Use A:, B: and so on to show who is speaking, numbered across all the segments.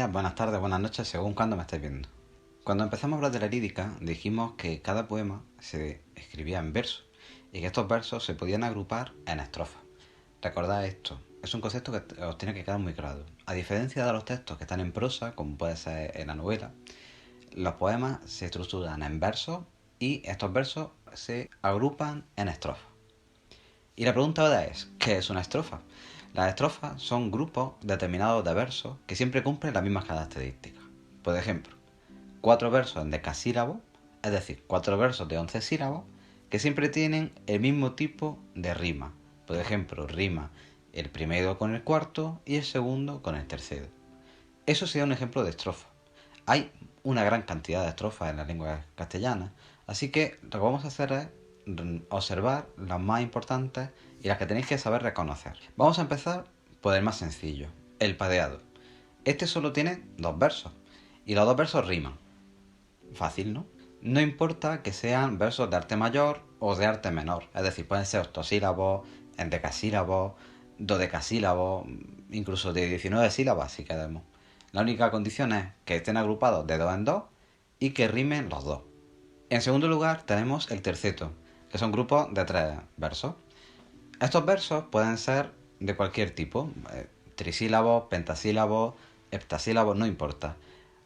A: días, buenas tardes, buenas noches, según cuando me estéis viendo. Cuando empezamos a hablar de la lírica, dijimos que cada poema se escribía en verso y que estos versos se podían agrupar en estrofas. Recordad esto, es un concepto que os tiene que quedar muy claro. A diferencia de los textos que están en prosa, como puede ser en la novela, los poemas se estructuran en versos y estos versos se agrupan en estrofas. Y la pregunta ahora es, ¿qué es una estrofa? Las estrofas son grupos determinados de versos que siempre cumplen las mismas características. Por ejemplo, 4 versos en decasílabo, es decir, 4 versos de 11 sílabos, que siempre tienen el mismo tipo de rima. Por ejemplo, rima el primero con el cuarto y el segundo con el tercero. Eso sería un ejemplo de estrofa. Hay una gran cantidad de estrofas en la lengua castellana, así que lo que vamos a hacer es observar las más importantes y las que tenéis que saber reconocer. Vamos a empezar por el más sencillo, el padeado. Este solo tiene 2 versos y los 2 versos riman. Fácil, ¿no? No importa que sean versos de arte mayor o de arte menor, es decir, pueden ser octosílabos, endecasílabos, dodecasílabos, incluso de 19 sílabas si queremos. La única condición es que estén agrupados de 2 en 2 y que rimen los dos. En segundo lugar tenemos el terceto, que son grupos de 3 versos. Estos versos pueden ser de cualquier tipo, trisílabos, pentasílabos, heptasílabos, no importa.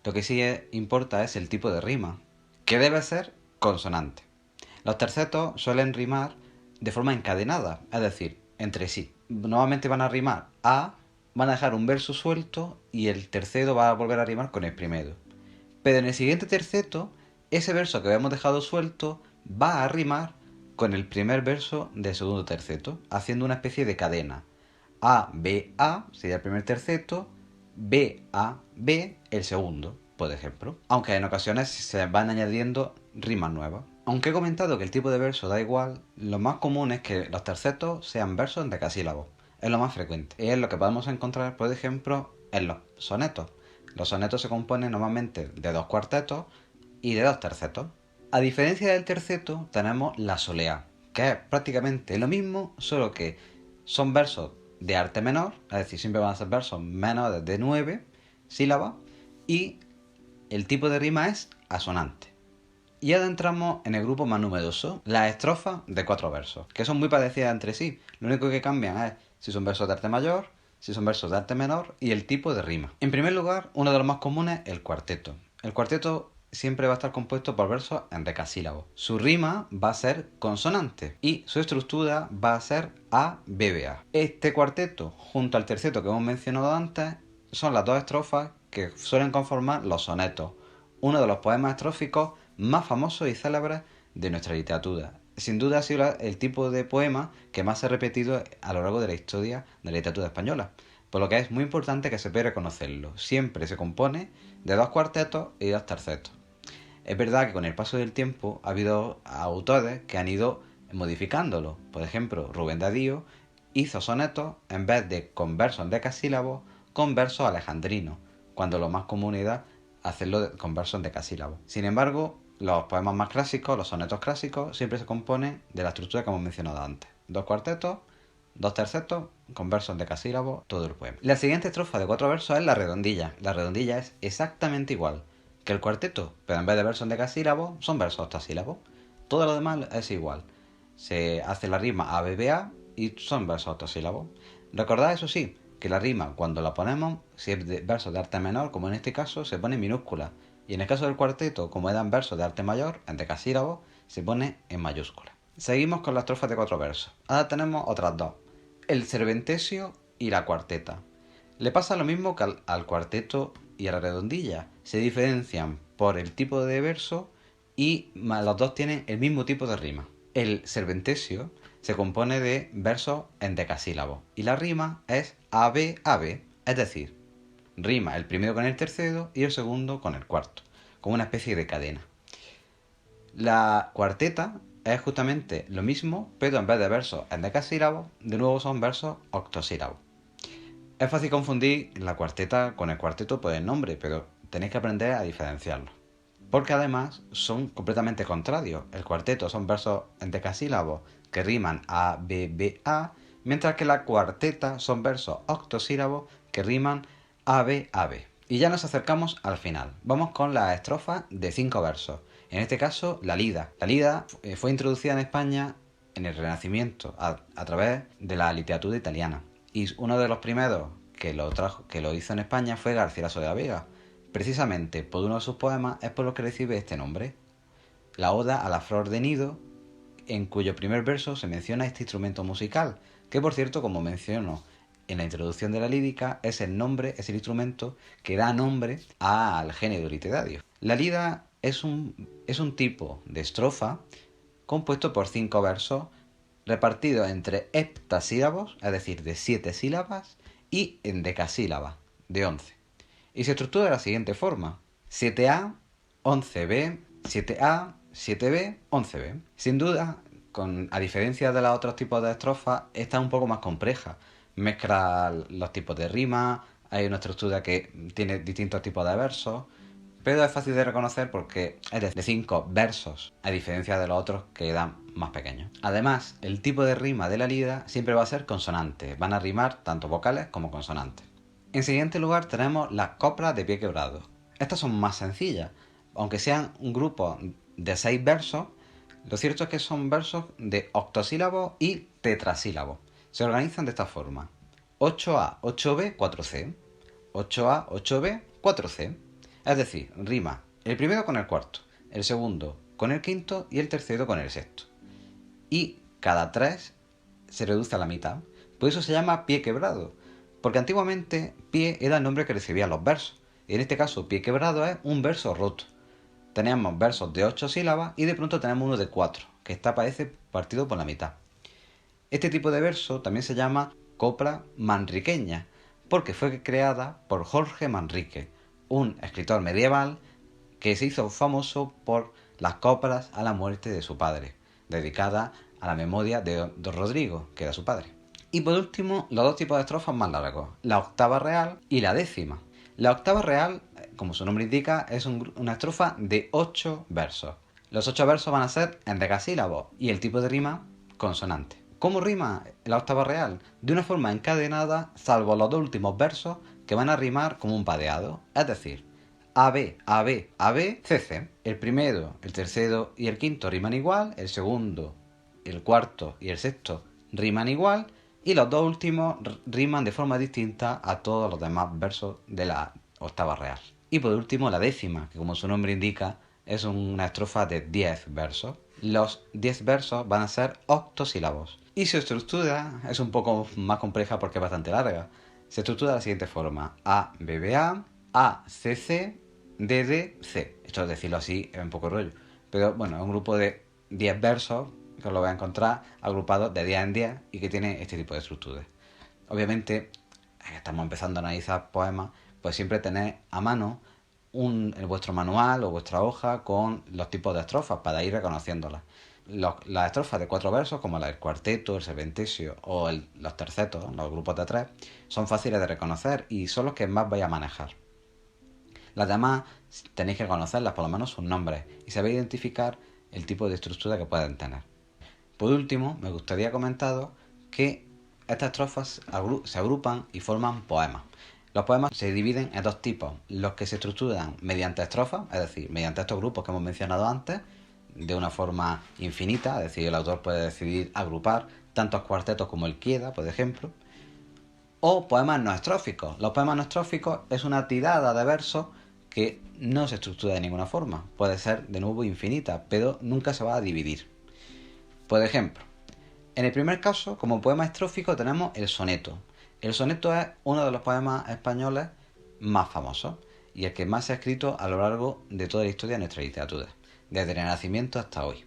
A: Lo que sí importa es el tipo de rima, que debe ser consonante. Los tercetos suelen rimar de forma encadenada, es decir, entre sí. Normalmente van a rimar van a dejar un verso suelto y el tercero va a volver a rimar con el primero. Pero en el siguiente terceto, ese verso que habíamos dejado suelto va a rimar con el primer verso del segundo terceto, haciendo una especie de cadena. A, B, A sería el primer terceto, B, A, B el segundo, por ejemplo. Aunque en ocasiones se van añadiendo rimas nuevas. Aunque he comentado que el tipo de verso da igual, lo más común es que los tercetos sean versos en decasílabos. Es lo más frecuente. Y es lo que podemos encontrar, por ejemplo, en los sonetos. Los sonetos se componen normalmente de 2 cuartetos y de 2 tercetos. A diferencia del terceto, tenemos la soleá, que es prácticamente lo mismo, solo que son versos de arte menor, es decir, siempre van a ser versos menores de 9 sílabas, y el tipo de rima es asonante. Y ahora entramos en el grupo más numeroso, las estrofas de 4 versos, que son muy parecidas entre sí. Lo único que cambian es si son versos de arte mayor, si son versos de arte menor y el tipo de rima. En primer lugar, uno de los más comunes, el cuarteto. El cuarteto siempre va a estar compuesto por versos en decasílabos. Su rima va a ser consonante y su estructura va a ser A-B-B-A. Este cuarteto, junto al terceto que hemos mencionado antes, son las 2 estrofas que suelen conformar los sonetos, uno de los poemas estróficos más famosos y célebres de nuestra literatura. Sin duda ha sido el tipo de poema que más se ha repetido a lo largo de la historia de la literatura española, por lo que es muy importante que sepa reconocerlo. Siempre se compone de 2 cuartetos y 2 tercetos. Es verdad que con el paso del tiempo ha habido autores que han ido modificándolo. Por ejemplo, Rubén Darío hizo sonetos en vez de con versos en decasílabos, con versos alejandrinos, cuando lo más común era hacerlo con versos en decasílabos. Sin embargo, los poemas más clásicos, los sonetos clásicos, siempre se componen de la estructura que hemos mencionado antes. 2 cuartetos, 2 tercetos, con versos en decasílabos, todo el poema. La siguiente estrofa de 4 versos es la redondilla. La redondilla es exactamente igual que el cuarteto, pero en vez de versos en decasílabos, son versos octosílabos. Todo lo demás es igual. Se hace la rima A-B-B-A y son versos octosílabos. Recordad, eso sí, que la rima, cuando la ponemos, si es de versos de arte menor, como en este caso, se pone en minúscula. Y en el caso del cuarteto, como eran versos de arte mayor, en decasílabos, se pone en mayúscula. Seguimos con las estrofas de 4 versos. Ahora tenemos otras dos. El serventesio y la cuarteta. Le pasa lo mismo que al cuarteto y a la redondilla. Se diferencian por el tipo de verso y los dos tienen el mismo tipo de rima. El serventesio se compone de versos en decasílabos y la rima es AB-AB, es decir, rima el primero con el tercero y el segundo con el cuarto, como una especie de cadena. La cuarteta es justamente lo mismo, pero en vez de versos en decasílabos, de nuevo son versos octosílabos. Es fácil confundir la cuarteta con el cuarteto por el nombre, pero tenéis que aprender a diferenciarlo. Porque además son completamente contrarios. El cuarteto son versos en decasílabos que riman A, B, B, A, mientras que la cuarteta son versos octosílabos que riman A, B, A, B. Y ya nos acercamos al final. Vamos con las estrofas de 5 versos. En este caso, la lida. La lida fue introducida en España en el Renacimiento a través de la literatura italiana. Y uno de los primeros que lo hizo en España fue Garcilaso de la Vega. Precisamente por uno de sus poemas es por lo que recibe este nombre. La Oda a la Flor de Nido, en cuyo primer verso se menciona este instrumento musical, que por cierto, como menciono en la introducción de la lírica, es el instrumento que da nombre al género literario. La lida es un tipo de estrofa compuesto por 5 versos repartidos entre heptasílabos, es decir, de 7 sílabas, y en decasílabas, de 11. Y se estructura de la siguiente forma: 7A, 11B, 7A, 7B, 11B. Sin duda, a diferencia de los otros tipos de estrofas, esta es un poco más compleja. Mezcla los tipos de rima, hay una estructura que tiene distintos tipos de versos, pero es fácil de reconocer porque es de 5 versos, a diferencia de los otros que eran más pequeños. Además, el tipo de rima de la lida siempre va a ser consonante, van a rimar tanto vocales como consonantes. En siguiente lugar tenemos las coplas de pie quebrado. Estas son más sencillas, aunque sean un grupo de 6 versos, lo cierto es que son versos de octosílabos y tetrasílabos. Se organizan de esta forma: 8A, 8B, 4C, 8A, 8B, 4C. Es decir, rima el primero con el cuarto, el segundo con el quinto y el tercero con el sexto. Y cada 3 se reduce a la mitad. Por eso se llama pie quebrado, porque antiguamente pie era el nombre que recibían los versos. Y en este caso, pie quebrado es un verso roto. Tenemos versos de 8 sílabas y de pronto tenemos uno de 4, que parece partido por la mitad. Este tipo de verso también se llama copla manriqueña, porque fue creada por Jorge Manrique, un escritor medieval que se hizo famoso por las coplas a la muerte de su padre, dedicada a la memoria de don Rodrigo, que era su padre. Y por último, los dos tipos de estrofas más largos, la octava real y la décima. La octava real, como su nombre indica, es una estrofa de 8 versos. Los 8 versos van a ser en decasílabos y el tipo de rima consonante. ¿Cómo rima la octava real? De una forma encadenada, salvo los dos últimos versos que van a rimar como un padeado. Es decir, AB, AB, AB, CC. El primero, el tercero y el quinto riman igual, el segundo, el cuarto y el sexto riman igual, y los dos últimos riman de forma distinta a todos los demás versos de la octava real. Y por último, la décima, que como su nombre indica, es una estrofa de 10 versos. Los 10 versos van a ser octosílabos. Y su estructura es un poco más compleja porque es bastante larga. Se estructura de la siguiente forma: A, B, B, A, C, C, D, D, C. Esto es decirlo así es un poco rollo. Pero bueno, es un grupo de 10 versos que os lo vais a encontrar agrupados de 10 en 10 y que tiene este tipo de estructuras. Obviamente, estamos empezando a analizar poemas, pues siempre tenéis a mano vuestro manual o vuestra hoja con los tipos de estrofas para ir reconociéndolas. Las estrofas de 4 versos, como el cuarteto, el serpentesio o los tercetos, los grupos de 3, son fáciles de reconocer y son los que más vais a manejar. Las demás tenéis que conocerlas, por lo menos sus nombres, y saber identificar el tipo de estructura que pueden tener. Por último, me gustaría comentaros que estas estrofas se agrupan y forman poemas. Los poemas se dividen en dos tipos: los que se estructuran mediante estrofas, es decir, mediante estos grupos que hemos mencionado antes, de una forma infinita, es decir, el autor puede decidir agrupar tantos cuartetos como él quiera, por ejemplo, o poemas no estróficos. Los poemas no estróficos es una tirada de versos que no se estructura de ninguna forma. Puede ser de nuevo infinita, pero nunca se va a dividir. Por ejemplo, en el primer caso, como poema estrófico, tenemos el soneto. El soneto es uno de los poemas españoles más famosos y el que más se ha escrito a lo largo de toda la historia de nuestra literatura, desde el Renacimiento hasta hoy.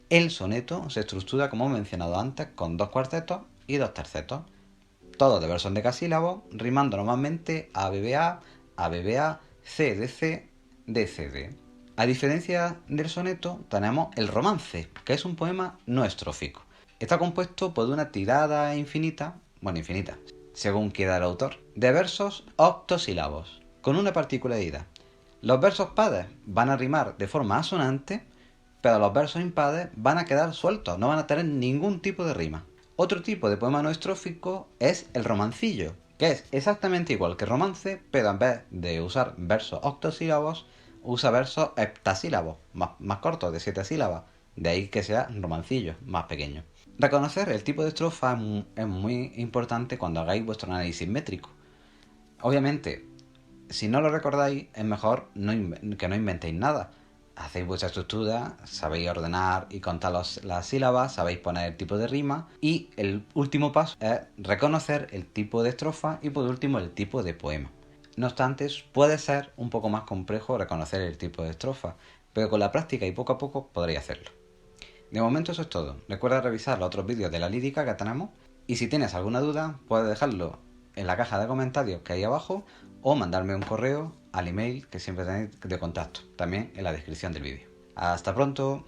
A: El soneto se estructura, como he mencionado antes, con 2 cuartetos y 2 tercetos, todos de versos decasílabos, rimando normalmente ABBA, ABBA, CDC, DCD. A diferencia del soneto, tenemos el romance, que es un poema no estrófico. Está compuesto por una tirada infinita, según quiera el autor, de versos octosílabos, con una particularidad. Los versos pares van a rimar de forma asonante, pero los versos impares van a quedar sueltos, no van a tener ningún tipo de rima. Otro tipo de poema no estrófico es el romancillo, que es exactamente igual que romance, pero en vez de usar versos octosílabos, usa versos heptasílabos, más cortos, de 7 sílabas. De ahí que sea romancillo, más pequeño. Reconocer el tipo de estrofa es muy importante cuando hagáis vuestro análisis métrico. Obviamente, si no lo recordáis, es mejor que no inventéis nada. Hacéis vuestra estructura, sabéis ordenar y contar las sílabas, sabéis poner el tipo de rima y el último paso es reconocer el tipo de estrofa y por último el tipo de poema. No obstante, puede ser un poco más complejo reconocer el tipo de estrofa, pero con la práctica y poco a poco podréis hacerlo. De momento eso es todo. Recuerda revisar los otros vídeos de la lírica que tenemos y si tienes alguna duda puedes dejarlo en la caja de comentarios que hay abajo o mandarme un correo al email que siempre tenéis de contacto, también en la descripción del vídeo. Hasta pronto.